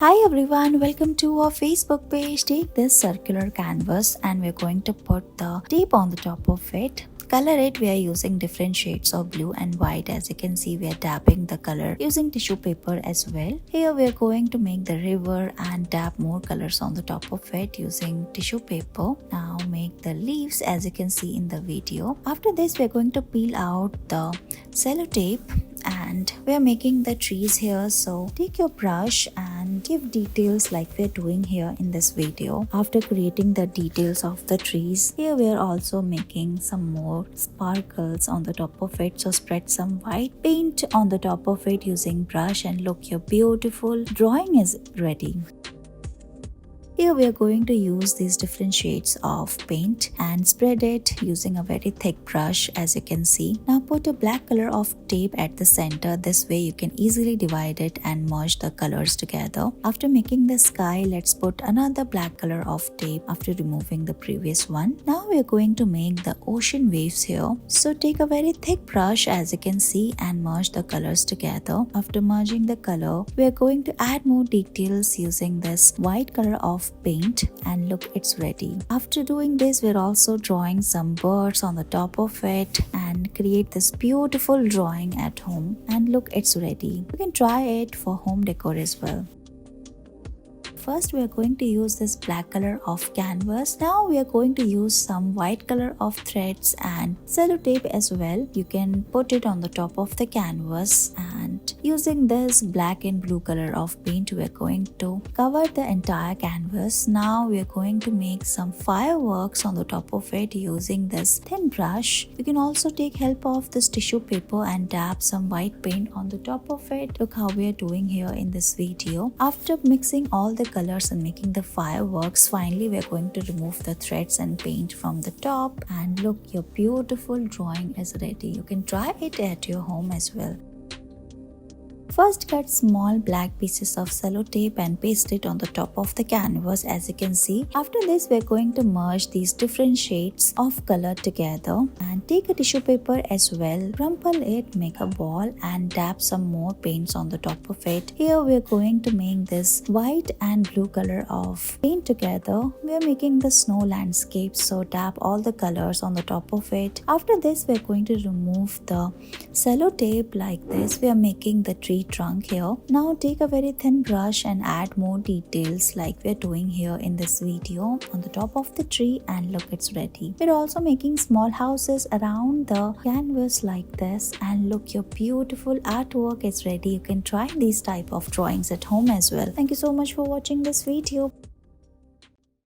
Hi everyone, welcome to our Facebook page. Take this circular canvas and we're going to put the tape on the top of it. Color it, we are using different shades of blue and white. As you can see, we are dabbing the color using tissue paper as well. Here we are going to make the river and dab more colors on the top of it using tissue paper. Now make the leaves as you can see in the video. After this, we are going to peel out the sellotape and we are making the trees here. So take your brush and give details like we're doing here in this video. After creating the details of the trees, here we are also making some more sparkles on the top of it. So spread some white paint on the top of it using brush and look, your beautiful drawing is ready. Here we are going to use these different shades of paint and spread it using a very thick brush as you can see. Now put a black color of tape at the center. This way you can easily divide it and merge the colors together. After making the sky, let's put another black color of tape after removing the previous one. Now we are going to make the ocean waves here. So take a very thick brush as you can see and merge the colors together. After merging the color, we are going to add more details using this white color of paint and look, it's ready. After doing this, we're also drawing some birds on the top of it and create this beautiful drawing at home and look, it's ready. You can try it for home decor as well. First, we are going to use this black color of canvas. Now we are going to use some white color of threads and sellotape as well. You can put it on the top of the canvas and using this black and blue color of paint, we are going to cover the entire canvas. Now we are going to make some fireworks on the top of it using this thin brush. You can also take help of this tissue paper and dab some white paint on the top of it. Look how we are doing here in this video. After mixing all the colors and making the fireworks, finally we are going to remove the threads and paint from the top and look, your beautiful drawing is ready. You can try it at your home as well. First, cut small black pieces of sellotape and paste it on the top of the canvas as you can see. After this, we're going to merge these different shades of color together and take a tissue paper as well, crumple it, make a ball and dab some more paints on the top of it. Here we're going to make this white and blue color of paint together. We're making the snow landscape, so dab all the colors on the top of it. After this, we're going to remove the sellotape like this. We are making the tree trunk here. Now take a very thin brush and add more details like we're doing here in this video on the top of the tree and look, it's ready. We're also making small houses around the canvas like this and look, your beautiful artwork is ready. You can try these type of drawings at home as well. Thank you so much for watching this video.